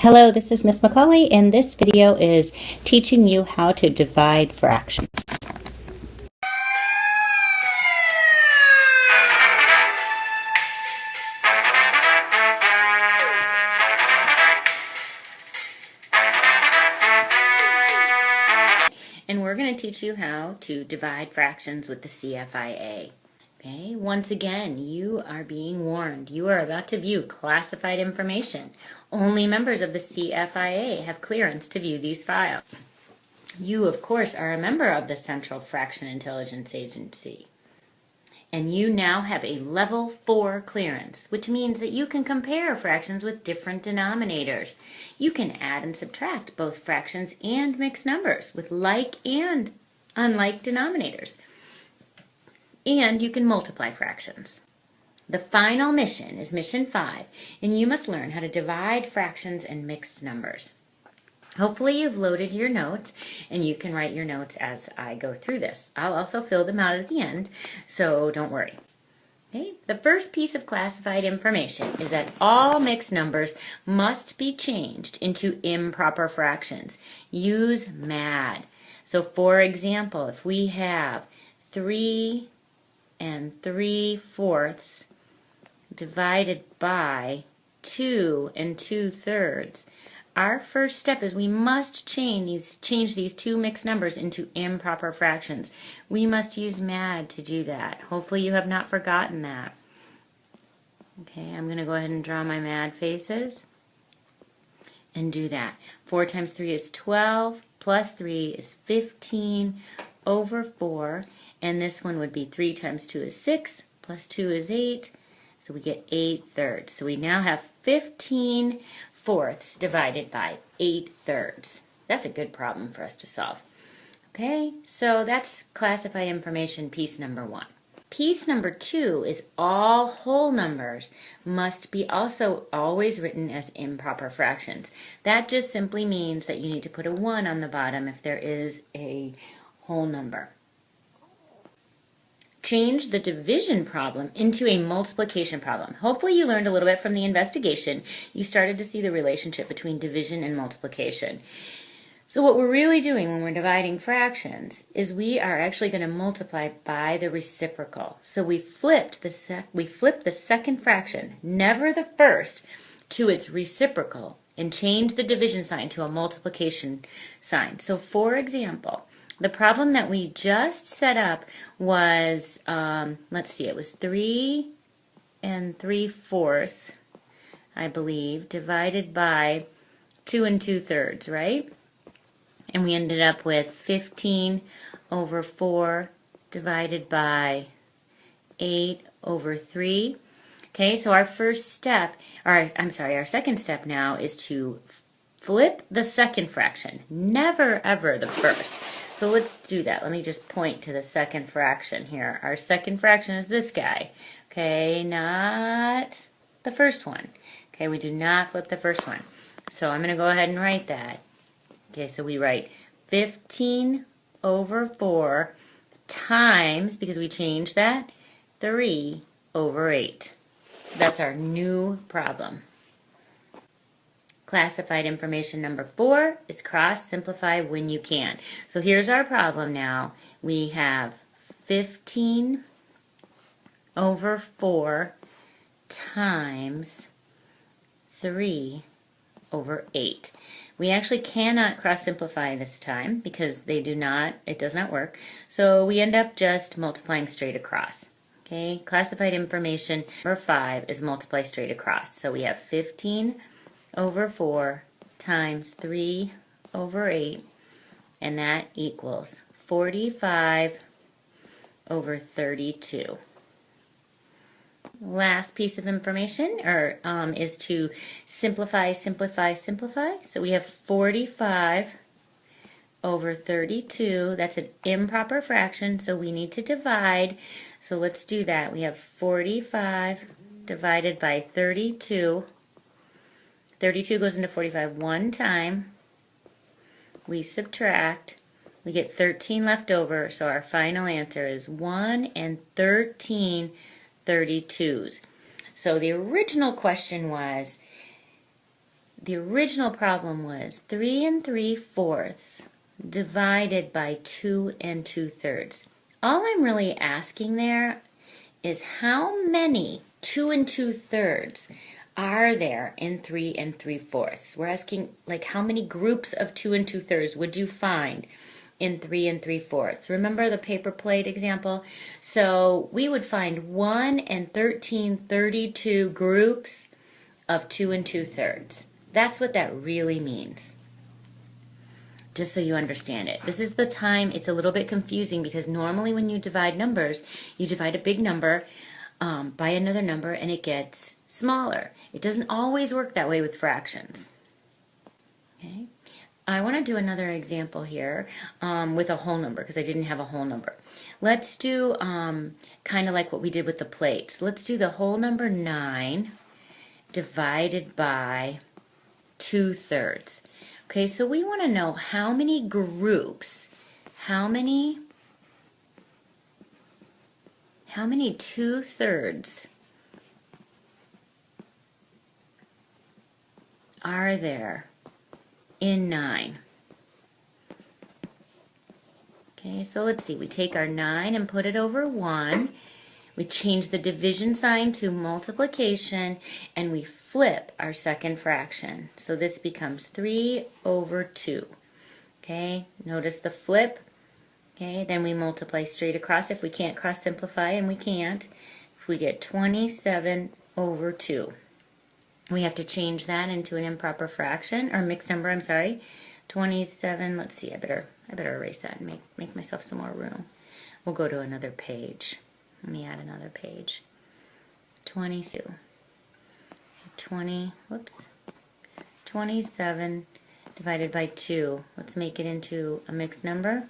Hello, this is Miss McCauley, and this video is teaching you how to divide fractions. And we're going to teach you how to divide fractions with the CFIA. Okay, once again, you are being warned. You are about to view classified information. Only members of the CFIA have clearance to view these files. You, of course, are a member of the Central Fraction Intelligence Agency. And you now have a level 4 clearance, which means that you can compare fractions with different denominators. You can add and subtract both fractions and mixed numbers with like and unlike denominators. And you can multiply fractions. The final mission is mission 5, and you must learn how to divide fractions and mixed numbers. Hopefully you've loaded your notes, and you can write your notes as I go through this. I'll also fill them out at the end, so don't worry. Okay? The first piece of classified information is that all mixed numbers must be changed into improper fractions. Use MAD. So for example, if we have 3 3/4 divided by 2 2/3, our first step is we must change these two mixed numbers into improper fractions. We must use MAD to do that. Hopefully you have not forgotten that. Okay, I'm going to go ahead and draw my MAD faces and do that. 4 times 3 is 12, plus 3 is 15 over 4, and this one would be 3 times 2 is 6, plus 2 is 8, so we get 8/3. So we now have 15/4 divided by 8/3. That's a good problem for us to solve. Okay, so that's classified information piece number 1. Piece number 2 is all whole numbers must be also always written as improper fractions. That just simply means that you need to put a 1 on the bottom if there is a whole number. Change the division problem into a multiplication problem. Hopefully you learned a little bit from the investigation. You started to see the relationship between division and multiplication. So what we're really doing when we're dividing fractions is we are actually going to multiply by the reciprocal. So we flip the second fraction, never the first, to its reciprocal and change the division sign to a multiplication sign. So for example, the problem that we just set up was, let's see, it was 3 3/4, I believe, divided by 2 2/3, right? And we ended up with 15 over 4 divided by 8 over 3. Okay, so our first step, our second step now is to flip the second fraction, never ever the first. So let's do that. Let me just point to the second fraction here. Our second fraction is this guy. Okay, not the first one. Okay, we do not flip the first one. So I'm going to go ahead and write that. Okay, so we write 15 over 4 times, because we changed that, 3 over 8. That's our new problem. Classified information number 4 is cross simplify when you can. So here's our problem now. We have 15 over 4 times 3 over 8. We actually cannot cross simplify this time because it does not work. So we end up just multiplying straight across. Okay, classified information number 5 is multiply straight across. So we have 15 over 4 times 3 over 8, and that equals 45 over 32. Last piece of information is to simplify. So we have 45 over 32. That's an improper fraction, so we need to divide. So let's do that. We have 45 divided by 32. 32 goes into 45 one time. We subtract. We get 13 left over, so our final answer is 1 13 32s. So the original question was, the original problem was 3 3/4 divided by 2 2/3. All I'm really asking there is how many 2 2/3 are there in 3 3/4? We're asking, like, how many groups of 2 2/3 would you find in 3 3/4? Remember the paper plate example? So we would find 1 and 32 groups of 2 2/3. That's what that really means. Just so you understand it. This is the time it's a little bit confusing because normally when you divide numbers, you divide a big number by another number and it gets smaller. It doesn't always work that way with fractions. Okay. I want to do another example here with a whole number because I didn't have a whole number. Let's do kind of like what we did with the plates. Let's do the whole number 9 divided by 2/3. Okay, so we want to know how many groups, how many 2/3 are there in 9? Okay, so let's see. We take our 9 and put it over 1. We change the division sign to multiplication, and we flip our second fraction. So this becomes 3/2. Okay, notice the flip. Okay, then we multiply straight across if we can't cross simplify, and we can't. If we get 27/2. We have to change that into an improper fraction, or mixed number, I'm sorry. 27, let's see, I better erase that and make myself some more room. We'll go to another page. Let me add another page. 27 divided by 2. Let's make it into a mixed number.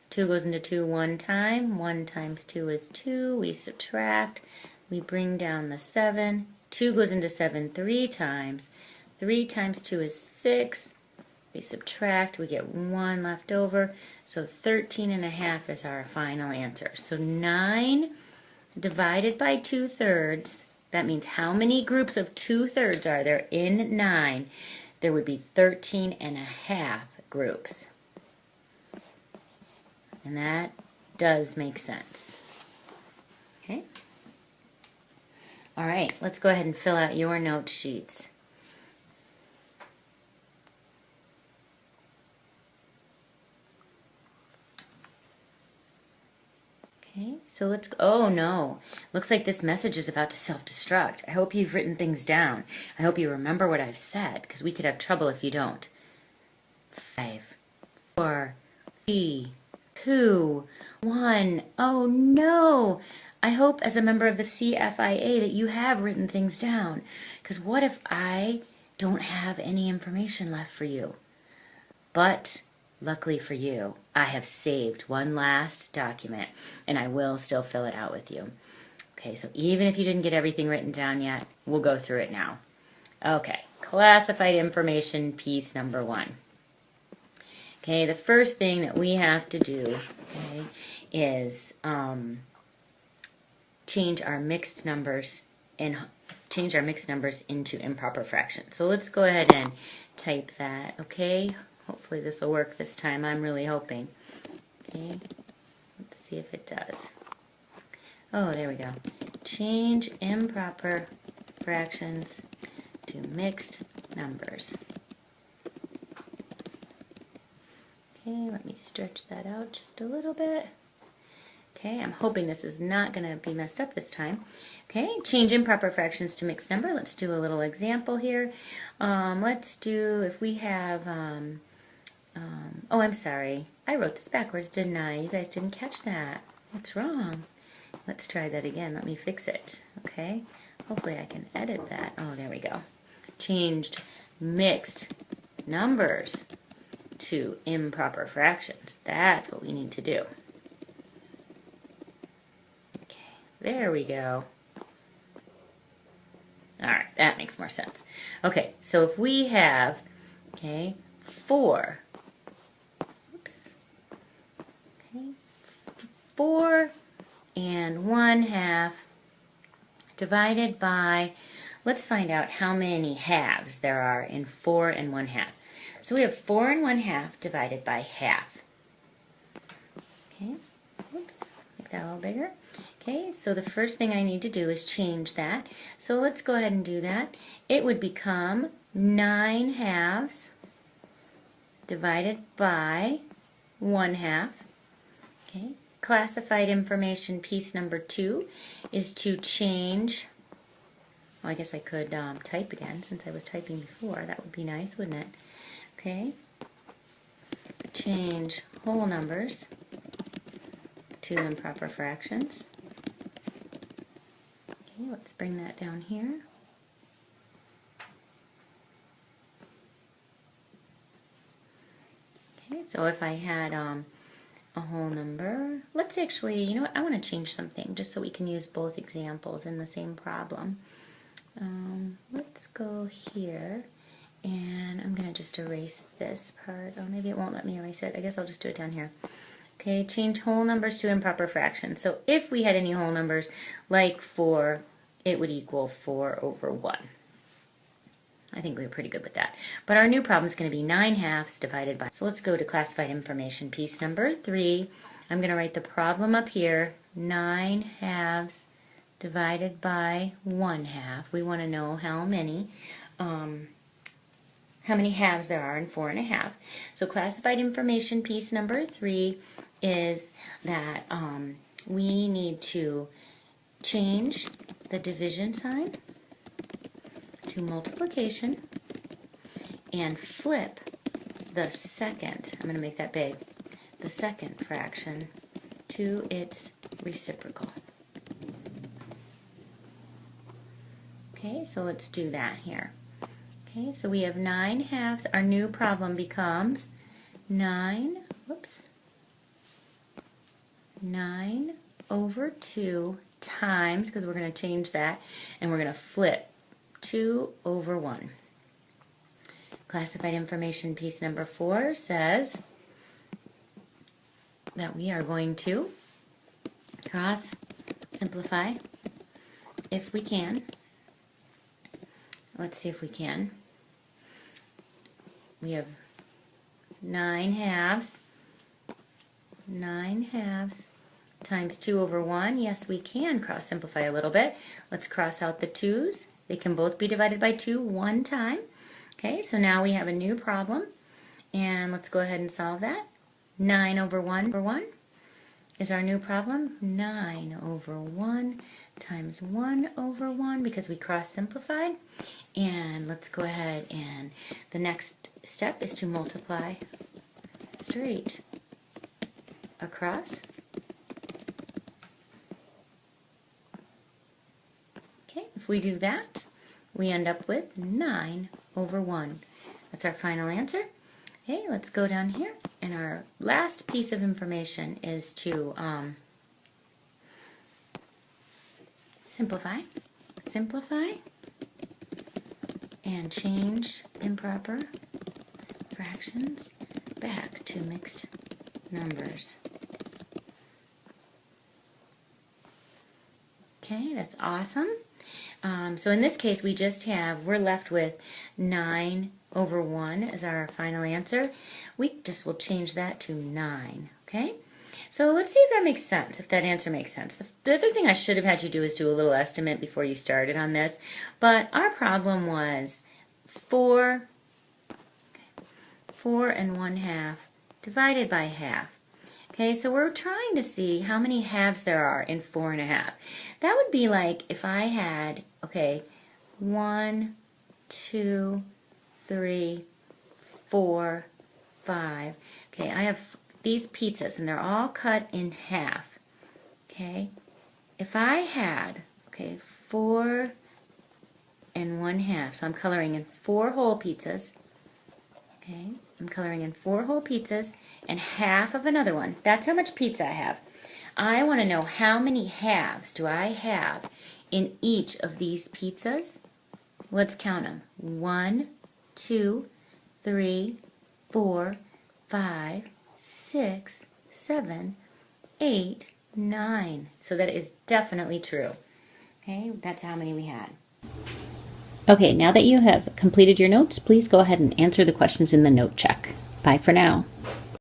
2 goes into 2 one time. 1 times 2 is 2. We subtract. We bring down the 7. 2 goes into 7 3 times. 3 times 2 is 6. We subtract, we get 1 left over, so 13.5 is our final answer. So 9 divided by 2/3, that means how many groups of 2/3 are there in 9? There would be 13.5 groups. And that does make sense. Okay? All right, let's go ahead and fill out your note sheets. Okay, so let's go. Oh no, looks like this message is about to self-destruct. I hope you've written things down. I hope you remember what I've said, because we could have trouble if you don't. 5, 4, 3, 2, 1. Oh no! I hope as a member of the CFIA that you have written things down, because what if I don't have any information left for you? But luckily for you, I have saved one last document, and I will still fill it out with you. Okay, so even if you didn't get everything written down yet, we'll go through it now. Okay, classified information piece number 1. Okay, the first thing that we have to do, okay, is change our mixed numbers into improper fractions. So let's go ahead and type that, okay? Hopefully this will work this time. I'm really hoping. Okay, let's see if it does. Oh, there we go. Change improper fractions to mixed numbers. Okay, let me stretch that out just a little bit. Okay, I'm hoping this is not going to be messed up this time. Okay, change improper fractions to mixed number. Let's do a little example here. Let's do, if we have, oh, I'm sorry. I wrote this backwards, didn't I? You guys didn't catch that. What's wrong? Let's try that again. Let me fix it. Okay, hopefully I can edit that. Oh, there we go. Changed mixed numbers to improper fractions. That's what we need to do. There we go. All right, that makes more sense. Okay, so if we have, okay, 4, oops, okay, 4 1/2 divided by, let's find out how many halves there are in 4 and 1/2. So we have 4 and 1/2 divided by half. Okay, oops, make that a little bigger. Okay, so the first thing I need to do is change that. So let's go ahead and do that. It would become 9 halves divided by 1/2. Okay, classified information piece number 2 is to change, well, I guess I could type again since I was typing before. That would be nice, wouldn't it? Okay, change whole numbers to improper fractions. Okay, let's bring that down here. Okay, so if I had a whole number, let's actually, you know what, I want to change something just so we can use both examples in the same problem. Let's go here, and I'm going to just erase this part. Oh, maybe it won't let me erase it. I guess I'll just do it down here. Okay, change whole numbers to improper fractions. So if we had any whole numbers, like 4, it would equal 4 over 1. I think we were pretty good with that. But our new problem is going to be 9 halves divided by. So let's go to classified information piece number 3. I'm going to write the problem up here. 9 halves divided by 1/2. We want to know how many halves there are in 4 1/2. So classified information piece number 3 is that we need to change the division sign to multiplication and flip the second, I'm going to make that big, the second fraction to its reciprocal. Okay, so let's do that here. Okay, so we have 9 halves. Our new problem becomes 9 over 2 times, because we're going to change that, and we're going to flip 2 over 1. Classified information piece number 4 says that we are going to cross simplify if we can. Let's see if we can. We have 9 halves. 9 halves times 2 over 1. Yes, we can cross simplify a little bit. Let's cross out the 2's. They can both be divided by 2 one time. Okay, so now we have a new problem, and let's go ahead and solve that. 9 over 1 is our new problem. 9 over 1 times 1 over 1, because we cross simplified. And let's go ahead, and the next step is to multiply straight across. Okay, if we do that, we end up with 9 over 1. That's our final answer. Okay, let's go down here, and our last piece of information is to simplify, and change improper fractions back to mixed numbers. Okay, that's awesome. So in this case, we're left with 9 over 1 as our final answer. We just will change that to 9, okay? So let's see if that makes sense, if that answer makes sense. The other thing I should have had you do is do a little estimate before you started on this, but our problem was 4 and 1/2 divided by half. Okay, so we're trying to see how many halves there are in 4 1/2. That would be like if I had, 1, 2, 3, 4, 5. Okay, I have these pizzas, and they're all cut in half. Okay, if I had, 4 and 1/2, so I'm coloring in 4 whole pizzas. Okay, I'm coloring in 4 whole pizzas and half of another one. That's how much pizza I have. I want to know how many halves do I have in each of these pizzas. Let's count them. 1, 2, 3, 4, 5, 6, 7, 8, 9. So that is definitely true. Okay, that's how many we had. Okay, now that you have completed your notes, please go ahead and answer the questions in the note check. Bye for now.